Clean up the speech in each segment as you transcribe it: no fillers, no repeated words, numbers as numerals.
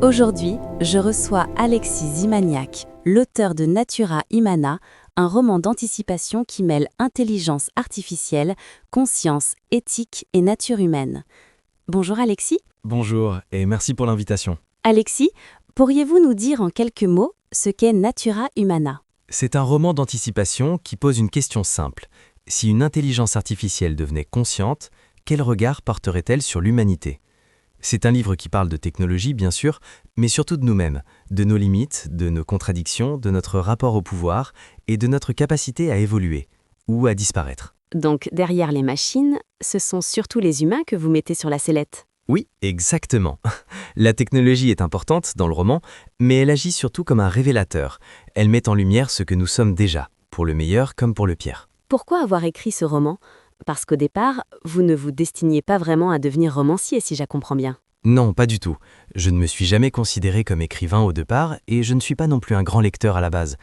Aujourd'hui, je reçois Alexis Zimaniak, l'auteur de Natura Humana, un roman d'anticipation qui mêle intelligence artificielle, conscience, éthique et nature humaine. Bonjour Alexis. Bonjour et merci pour l'invitation. Alexis, pourriez-vous nous dire en quelques mots ce qu'est Natura Humana ? C'est un roman d'anticipation qui pose une question simple. Si une intelligence artificielle devenait consciente, quel regard porterait-elle sur l'humanité ? C'est un livre qui parle de technologie, bien sûr, mais surtout de nous-mêmes, de nos limites, de nos contradictions, de notre rapport au pouvoir et de notre capacité à évoluer ou à disparaître. Donc derrière les machines, ce sont surtout les humains que vous mettez sur la sellette. Oui, exactement. La technologie est importante dans le roman, mais elle agit surtout comme un révélateur. Elle met en lumière ce que nous sommes déjà, pour le meilleur comme pour le pire. Pourquoi avoir écrit ce roman ? Parce qu'au départ, vous ne vous destiniez pas vraiment à devenir romancier, si je comprends bien. Non, pas du tout. Je ne me suis jamais considéré comme écrivain au départ et je ne suis pas non plus un grand lecteur à la base.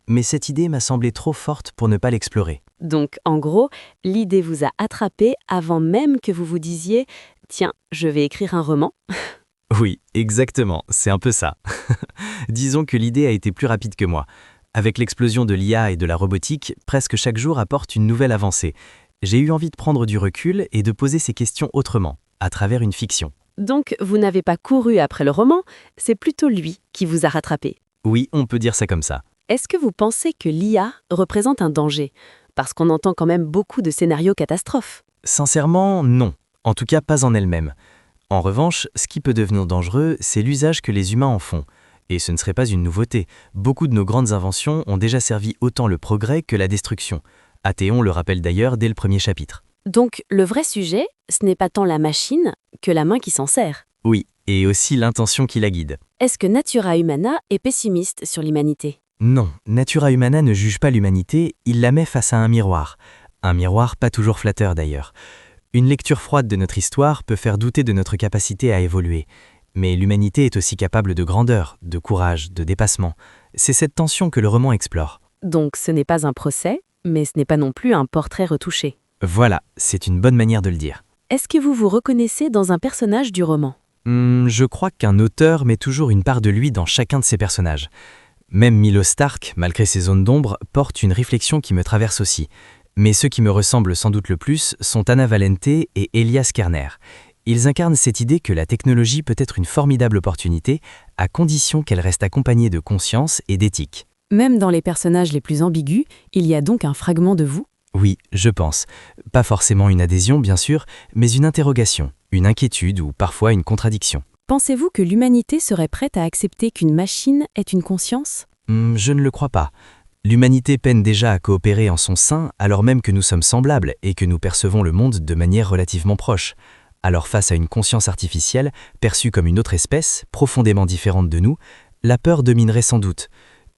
Mais cette idée m'a semblé trop forte pour ne pas l'explorer. Donc, en gros, l'idée vous a attrapé avant même que vous vous disiez « Tiens, je vais écrire un roman ». Oui, exactement, c'est un peu ça. Disons que l'idée a été plus rapide que moi. Avec l'explosion de l'IA et de la robotique, presque chaque jour apporte une nouvelle avancée. J'ai eu envie de prendre du recul et de poser ces questions autrement, à travers une fiction. Donc, vous n'avez pas couru après le roman, c'est plutôt lui qui vous a rattrapé. Oui, on peut dire ça comme ça. Est-ce que vous pensez que l'IA représente un danger ? Parce qu'on entend quand même beaucoup de scénarios catastrophes. Sincèrement, non. En tout cas, pas en elle-même. En revanche, ce qui peut devenir dangereux, c'est l'usage que les humains en font. Et ce ne serait pas une nouveauté. Beaucoup de nos grandes inventions ont déjà servi autant le progrès que la destruction. Athéon le rappelle d'ailleurs dès le premier chapitre. Donc, le vrai sujet, ce n'est pas tant la machine que la main qui s'en sert. Oui, et aussi l'intention qui la guide. Est-ce que Natura Humana est pessimiste sur l'humanité ? Non, Natura Humana ne juge pas l'humanité, il la met face à un miroir. Un miroir pas toujours flatteur d'ailleurs. Une lecture froide de notre histoire peut faire douter de notre capacité à évoluer. Mais l'humanité est aussi capable de grandeur, de courage, de dépassement. C'est cette tension que le roman explore. Donc, ce n'est pas un procès, mais ce n'est pas non plus un portrait retouché. Voilà, c'est une bonne manière de le dire. Est-ce que vous vous reconnaissez dans un personnage du roman ? Je crois qu'un auteur met toujours une part de lui dans chacun de ses personnages. Même Milo Stark, malgré ses zones d'ombre, porte une réflexion qui me traverse aussi. Mais ceux qui me ressemblent sans doute le plus sont Anna Valente et Elias Kerner. Ils incarnent cette idée que la technologie peut être une formidable opportunité, à condition qu'elle reste accompagnée de conscience et d'éthique. Même dans les personnages les plus ambigus, il y a donc un fragment de vous ? Oui, je pense. Pas forcément une adhésion, bien sûr, mais une interrogation, une inquiétude ou parfois une contradiction. Pensez-vous que l'humanité serait prête à accepter qu'une machine ait une conscience ? Je ne le crois pas. L'humanité peine déjà à coopérer en son sein alors même que nous sommes semblables et que nous percevons le monde de manière relativement proche. Alors face à une conscience artificielle, perçue comme une autre espèce, profondément différente de nous, la peur dominerait sans doute.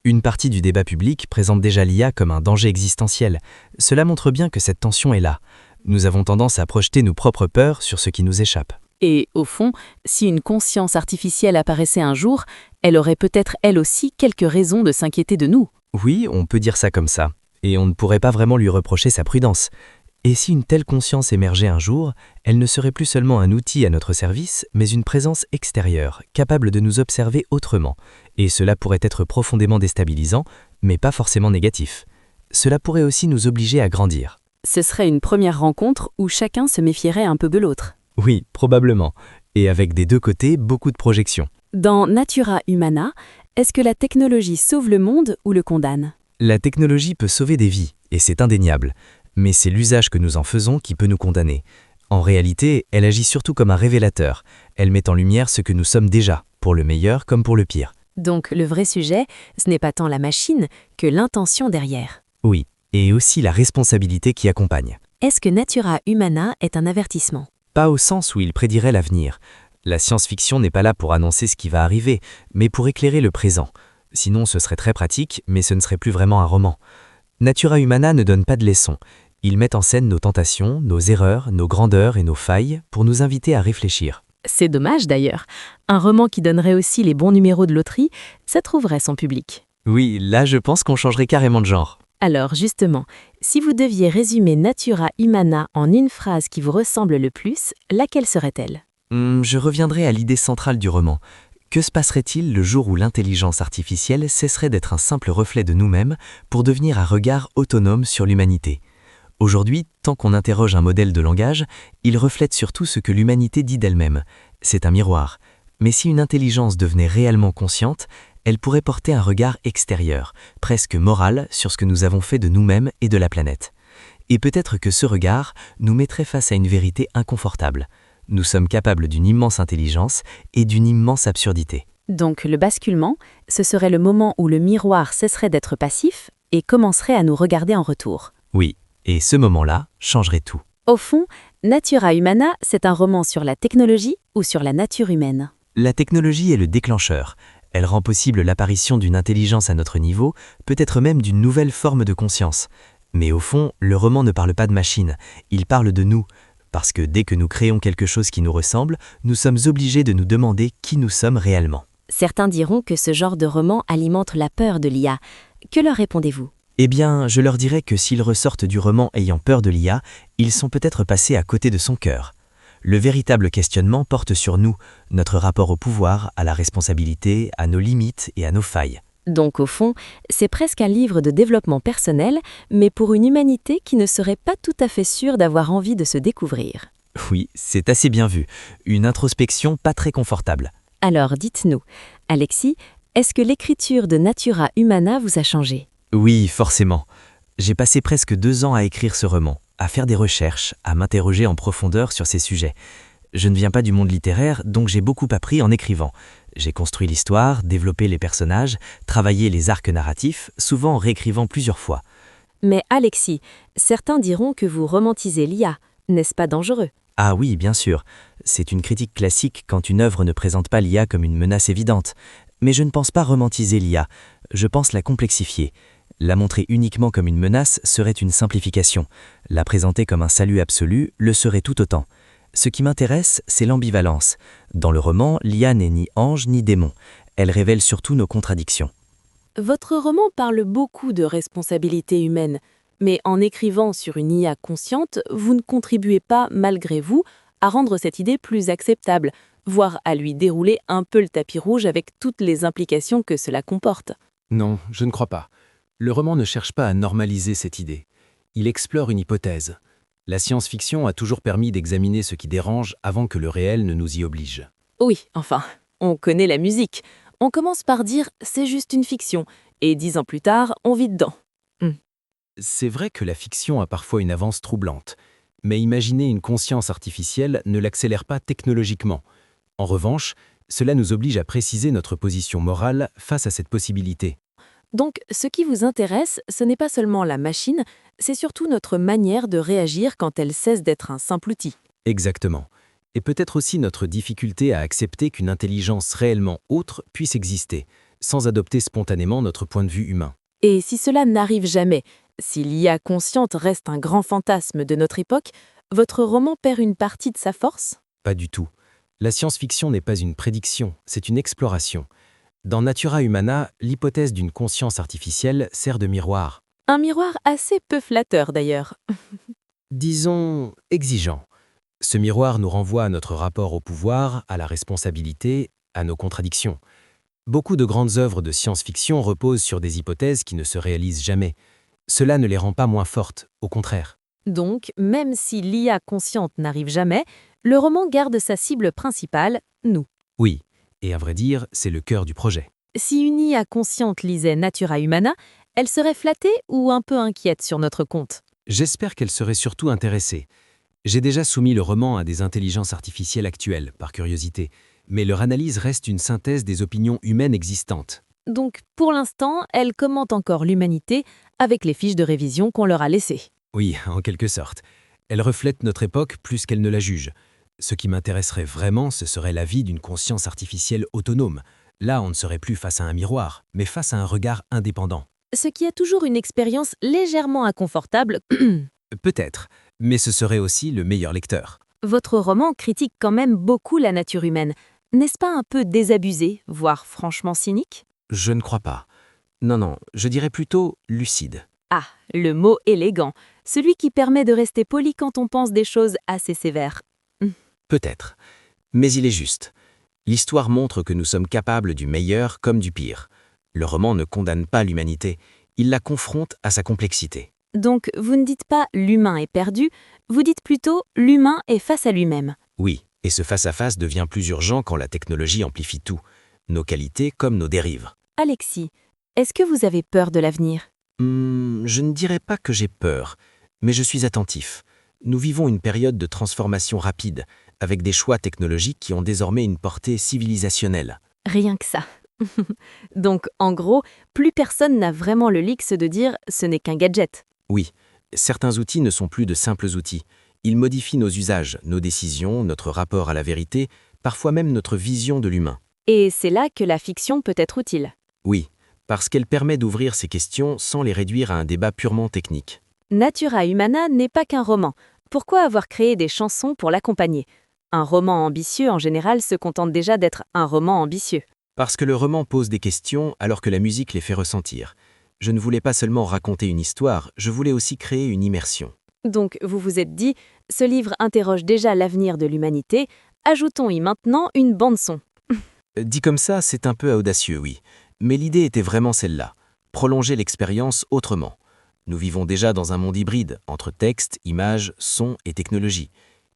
Une partie du débat public présente déjà l'IA comme un danger existentiel. Cela montre bien que cette tension est là. Nous avons tendance à projeter nos propres peurs sur ce qui nous échappe. Et au fond, si une conscience artificielle apparaissait un jour, elle aurait peut-être elle aussi quelques raisons de s'inquiéter de nous. Oui, on peut dire ça comme ça. Et on ne pourrait pas vraiment lui reprocher sa prudence. Et si une telle conscience émergeait un jour, elle ne serait plus seulement un outil à notre service, mais une présence extérieure, capable de nous observer autrement. Et cela pourrait être profondément déstabilisant, mais pas forcément négatif. Cela pourrait aussi nous obliger à grandir. Ce serait une première rencontre où chacun se méfierait un peu de l'autre. Oui, probablement. Et avec des deux côtés, beaucoup de projections. Dans Natura Humana, est-ce que la technologie sauve le monde ou le condamne ? La technologie peut sauver des vies, et c'est indéniable. Mais c'est l'usage que nous en faisons qui peut nous condamner. En réalité, elle agit surtout comme un révélateur. Elle met en lumière ce que nous sommes déjà, pour le meilleur comme pour le pire. Donc le vrai sujet, ce n'est pas tant la machine que l'intention derrière. Oui, et aussi la responsabilité qui accompagne. Est-ce que Natura Humana est un avertissement ? Pas au sens où il prédirait l'avenir. La science-fiction n'est pas là pour annoncer ce qui va arriver, mais pour éclairer le présent. Sinon, ce serait très pratique, mais ce ne serait plus vraiment un roman. Natura Humana ne donne pas de leçons. Il met en scène nos tentations, nos erreurs, nos grandeurs et nos failles pour nous inviter à réfléchir. C'est dommage d'ailleurs. Un roman qui donnerait aussi les bons numéros de loterie, ça trouverait son public. Oui, là je pense qu'on changerait carrément de genre. Alors justement, si vous deviez résumer Natura Humana en une phrase qui vous ressemble le plus, laquelle serait-elle ? Je reviendrai à l'idée centrale du roman. Que se passerait-il le jour où l'intelligence artificielle cesserait d'être un simple reflet de nous-mêmes pour devenir un regard autonome sur l'humanité? Aujourd'hui, tant qu'on interroge un modèle de langage, il reflète surtout ce que l'humanité dit d'elle-même. C'est un miroir. Mais si une intelligence devenait réellement consciente, elle pourrait porter un regard extérieur, presque moral, sur ce que nous avons fait de nous-mêmes et de la planète. Et peut-être que ce regard nous mettrait face à une vérité inconfortable. Nous sommes capables d'une immense intelligence et d'une immense absurdité. Donc le basculement, ce serait le moment où le miroir cesserait d'être passif et commencerait à nous regarder en retour. Oui, et ce moment-là changerait tout. Au fond, Natura Humana, c'est un roman sur la technologie ou sur la nature humaine. La technologie est le déclencheur. Elle rend possible l'apparition d'une intelligence à notre niveau, peut-être même d'une nouvelle forme de conscience. Mais au fond, le roman ne parle pas de machine, il parle de nous. Parce que dès que nous créons quelque chose qui nous ressemble, nous sommes obligés de nous demander qui nous sommes réellement. Certains diront que ce genre de roman alimente la peur de l'IA. Que leur répondez-vous ? Eh bien, je leur dirais que s'ils ressortent du roman ayant peur de l'IA, ils sont peut-être passés à côté de son cœur. Le véritable questionnement porte sur nous, notre rapport au pouvoir, à la responsabilité, à nos limites et à nos failles. Donc au fond, c'est presque un livre de développement personnel, mais pour une humanité qui ne serait pas tout à fait sûre d'avoir envie de se découvrir. Oui, c'est assez bien vu. Une introspection pas très confortable. Alors dites-nous, Alexis, est-ce que l'écriture de Natura Humana vous a changé ? Oui, forcément. J'ai passé presque 2 ans à écrire ce roman, à faire des recherches, à m'interroger en profondeur sur ces sujets. Je ne viens pas du monde littéraire, donc j'ai beaucoup appris en écrivant. J'ai construit l'histoire, développé les personnages, travaillé les arcs narratifs, souvent en réécrivant plusieurs fois. Mais Alexis, certains diront que vous romantisez l'IA. N'est-ce pas dangereux ? Ah oui, bien sûr. C'est une critique classique quand une œuvre ne présente pas l'IA comme une menace évidente. Mais je ne pense pas romantiser l'IA, je pense la complexifier. La montrer uniquement comme une menace serait une simplification. La présenter comme un salut absolu le serait tout autant. Ce qui m'intéresse, c'est l'ambivalence. Dans le roman, l'IA n'est ni ange ni démon. Elle révèle surtout nos contradictions. Votre roman parle beaucoup de responsabilité humaine, mais en écrivant sur une IA consciente, vous ne contribuez pas, malgré vous, à rendre cette idée plus acceptable, voire à lui dérouler un peu le tapis rouge avec toutes les implications que cela comporte. Non, je ne crois pas. Le roman ne cherche pas à normaliser cette idée. Il explore une hypothèse. La science-fiction a toujours permis d'examiner ce qui dérange avant que le réel ne nous y oblige. Oui, enfin, on connaît la musique. On commence par dire « c'est juste une fiction » et 10 ans plus tard, on vit dedans. C'est vrai que la fiction a parfois une avance troublante, mais imaginer une conscience artificielle ne l'accélère pas technologiquement. En revanche, cela nous oblige à préciser notre position morale face à cette possibilité. Donc, ce qui vous intéresse, ce n'est pas seulement la machine, c'est surtout notre manière de réagir quand elle cesse d'être un simple outil. Exactement. Et peut-être aussi notre difficulté à accepter qu'une intelligence réellement autre puisse exister, sans adopter spontanément notre point de vue humain. Et si cela n'arrive jamais, si l'IA consciente reste un grand fantasme de notre époque, votre roman perd une partie de sa force ? Pas du tout. La science-fiction n'est pas une prédiction, c'est une exploration. Dans Natura Humana, l'hypothèse d'une conscience artificielle sert de miroir. Un miroir assez peu flatteur d'ailleurs. Disons exigeant. Ce miroir nous renvoie à notre rapport au pouvoir, à la responsabilité, à nos contradictions. Beaucoup de grandes œuvres de science-fiction reposent sur des hypothèses qui ne se réalisent jamais. Cela ne les rend pas moins fortes, au contraire. Donc, même si l'IA consciente n'arrive jamais, le roman garde sa cible principale, nous. Oui, et à vrai dire, c'est le cœur du projet. Si une IA consciente lisait Natura Humana, elle serait flattée ou un peu inquiète sur notre compte ? J'espère qu'elle serait surtout intéressée. J'ai déjà soumis le roman à des intelligences artificielles actuelles, par curiosité, mais leur analyse reste une synthèse des opinions humaines existantes. Donc, pour l'instant, elle commente encore l'humanité avec les fiches de révision qu'on leur a laissées. Oui, en quelque sorte. Elle reflète notre époque plus qu'elle ne la juge. Ce qui m'intéresserait vraiment, ce serait l'avis d'une conscience artificielle autonome. Là, on ne serait plus face à un miroir, mais face à un regard indépendant. Ce qui a toujours une expérience légèrement inconfortable. Peut-être, mais ce serait aussi le meilleur lecteur. Votre roman critique quand même beaucoup la nature humaine. N'est-ce pas un peu désabusé, voire franchement cynique ? Je ne crois pas. Non, je dirais plutôt lucide. Ah, le mot élégant, celui qui permet de rester poli quand on pense des choses assez sévères. Peut-être. Mais il est juste. L'histoire montre que nous sommes capables du meilleur comme du pire. Le roman ne condamne pas l'humanité, il la confronte à sa complexité. Donc, vous ne dites pas l'humain est perdu, vous dites plutôt l'humain est face à lui-même. Oui, et ce face-à-face devient plus urgent quand la technologie amplifie tout, nos qualités comme nos dérives. Alexis, est-ce que vous avez peur de l'avenir? Je ne dirais pas que j'ai peur, mais je suis attentif. Nous vivons une période de transformation rapide, avec des choix technologiques qui ont désormais une portée civilisationnelle. Rien que ça. Donc, en gros, plus personne n'a vraiment le luxe de dire « ce n'est qu'un gadget ». Oui, certains outils ne sont plus de simples outils. Ils modifient nos usages, nos décisions, notre rapport à la vérité, parfois même notre vision de l'humain. Et c'est là que la fiction peut être utile. Oui, parce qu'elle permet d'ouvrir ces questions sans les réduire à un débat purement technique. Natura Humana n'est pas qu'un roman. Pourquoi avoir créé des chansons pour l'accompagner? Un roman ambitieux, en général, se contente déjà d'être un roman ambitieux. Parce que le roman pose des questions alors que la musique les fait ressentir. Je ne voulais pas seulement raconter une histoire, je voulais aussi créer une immersion. Donc, vous vous êtes dit, ce livre interroge déjà l'avenir de l'humanité, ajoutons-y maintenant une bande-son. Dit comme ça, c'est un peu audacieux, oui. Mais l'idée était vraiment celle-là. Prolonger l'expérience autrement. Nous vivons déjà dans un monde hybride, entre texte, images, son et technologie.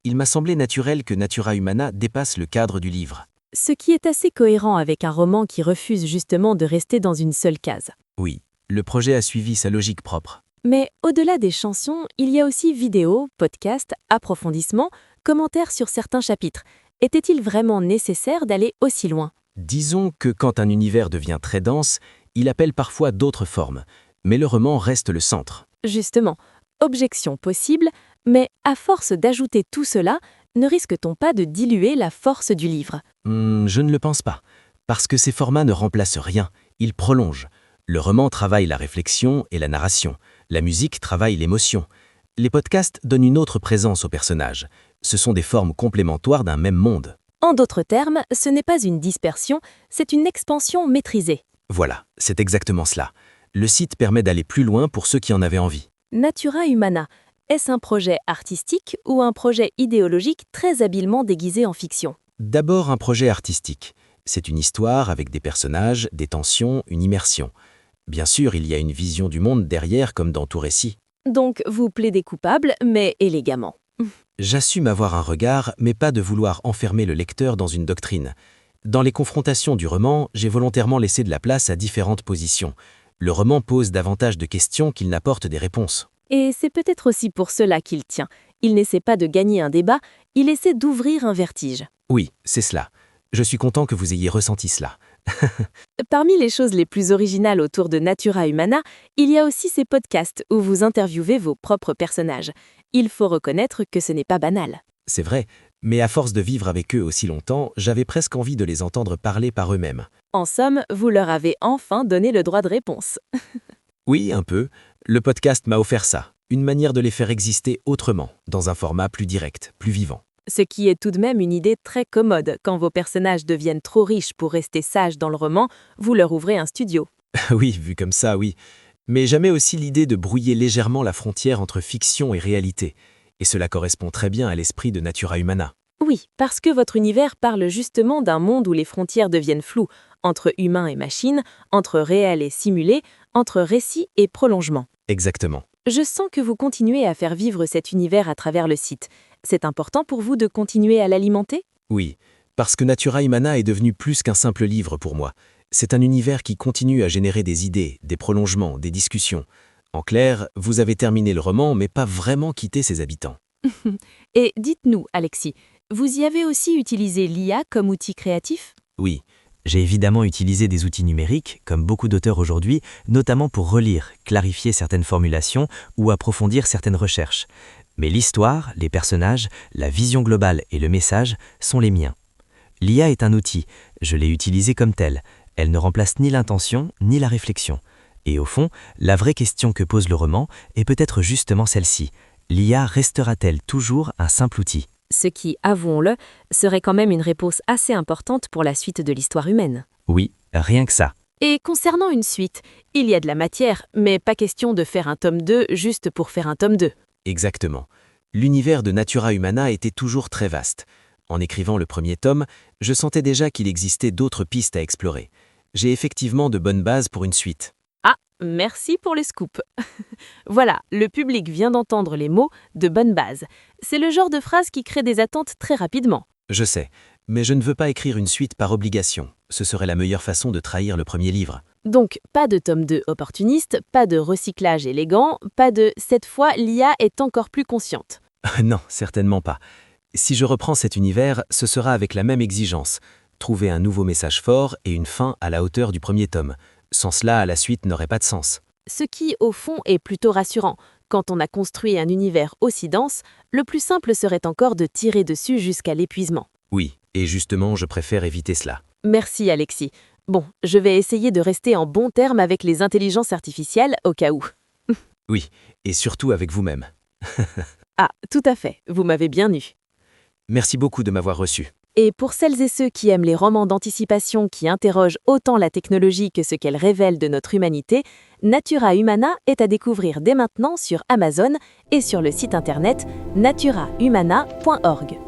Il m'a semblé naturel que Natura Humana dépasse le cadre du livre. Ce qui est assez cohérent avec un roman qui refuse justement de rester dans une seule case. Oui, le projet a suivi sa logique propre. Mais au-delà des chansons, il y a aussi vidéos, podcasts, approfondissements, commentaires sur certains chapitres. Était-il vraiment nécessaire d'aller aussi loin? Disons que quand un univers devient très dense, il appelle parfois d'autres formes, mais le roman reste le centre. Justement, objection possible, mais à force d'ajouter tout cela, ne risque-t-on pas de diluer la force du livre? Je ne le pense pas, parce que ces formats ne remplacent rien, ils prolongent. Le roman travaille la réflexion et la narration, la musique travaille l'émotion. Les podcasts donnent une autre présence aux personnages. Ce sont des formes complémentaires d'un même monde. En d'autres termes, ce n'est pas une dispersion, c'est une expansion maîtrisée. Voilà, c'est exactement cela. Le site permet d'aller plus loin pour ceux qui en avaient envie. Natura Humana, est-ce un projet artistique ou un projet idéologique très habilement déguisé en fiction? D'abord un projet artistique. C'est une histoire avec des personnages, des tensions, une immersion. Bien sûr, il y a une vision du monde derrière comme dans tout récit. Donc vous plaidez coupable, mais élégamment. J'assume avoir un regard, mais pas de vouloir enfermer le lecteur dans une doctrine. Dans les confrontations du roman, j'ai volontairement laissé de la place à différentes positions. Le roman pose davantage de questions qu'il n'apporte des réponses. Et c'est peut-être aussi pour cela qu'il tient. Il n'essaie pas de gagner un débat, il essaie d'ouvrir un vertige. Oui, c'est cela. Je suis content que vous ayez ressenti cela. Parmi les choses les plus originales autour de Natura Humana, il y a aussi ces podcasts où vous interviewez vos propres personnages. Il faut reconnaître que ce n'est pas banal. C'est vrai, mais à force de vivre avec eux aussi longtemps, j'avais presque envie de les entendre parler par eux-mêmes. En somme, vous leur avez enfin donné le droit de réponse. Oui, un peu. Le podcast m'a offert ça, une manière de les faire exister autrement, dans un format plus direct, plus vivant. Ce qui est tout de même une idée très commode. Quand vos personnages deviennent trop riches pour rester sages dans le roman, vous leur ouvrez un studio. Oui, vu comme ça, oui. Mais jamais aussi l'idée de brouiller légèrement la frontière entre fiction et réalité. Et cela correspond très bien à l'esprit de Natura Humana. Oui, parce que votre univers parle justement d'un monde où les frontières deviennent floues, entre humains et machines, entre réel et simulé, entre récit et prolongement. Exactement. Je sens que vous continuez à faire vivre cet univers à travers le site. C'est important pour vous de continuer à l'alimenter? Oui, parce que Natura Humana est devenu plus qu'un simple livre pour moi. C'est un univers qui continue à générer des idées, des prolongements, des discussions. En clair, vous avez terminé le roman, mais pas vraiment quitté ses habitants. Et dites-nous, Alexis, vous y avez aussi utilisé l'IA comme outil créatif? Oui, j'ai évidemment utilisé des outils numériques, comme beaucoup d'auteurs aujourd'hui, notamment pour relire, clarifier certaines formulations ou approfondir certaines recherches. Mais l'histoire, les personnages, la vision globale et le message sont les miens. L'IA est un outil, je l'ai utilisé comme tel. Elle ne remplace ni l'intention ni la réflexion. Et au fond, la vraie question que pose le roman est peut-être justement celle-ci. L'IA restera-t-elle toujours un simple outil ? Ce qui, avouons-le, serait quand même une réponse assez importante pour la suite de l'histoire humaine. Oui, rien que ça. Et concernant une suite, il y a de la matière, mais pas question de faire un tome 2 juste pour faire un tome 2. Exactement. L'univers de Natura Humana était toujours très vaste. En écrivant le premier tome, je sentais déjà qu'il existait d'autres pistes à explorer. J'ai effectivement de bonnes bases pour une suite. Ah, merci pour les scoops. Voilà, le public vient d'entendre les mots « de bonne base ». C'est le genre de phrase qui crée des attentes très rapidement. Je sais, mais je ne veux pas écrire une suite par obligation. Ce serait la meilleure façon de trahir le premier livre. Donc, pas de tome 2 opportuniste, pas de recyclage élégant, pas de « cette fois, l'IA est encore plus consciente ». Non, certainement pas. Si je reprends cet univers, ce sera avec la même exigence. Trouver un nouveau message fort et une fin à la hauteur du premier tome. Sans cela, la suite n'aurait pas de sens. Ce qui, au fond, est plutôt rassurant. Quand on a construit un univers aussi dense, le plus simple serait encore de tirer dessus jusqu'à l'épuisement. Oui, et justement, je préfère éviter cela. Merci Alexis. Bon, je vais essayer de rester en bon terme avec les intelligences artificielles au cas où. Oui, et surtout avec vous-même. Ah, tout à fait, vous m'avez bien eu. Merci beaucoup de m'avoir reçu. Et pour celles et ceux qui aiment les romans d'anticipation qui interrogent autant la technologie que ce qu'elle révèle de notre humanité, Natura Humana est à découvrir dès maintenant sur Amazon et sur le site internet naturahumana.org.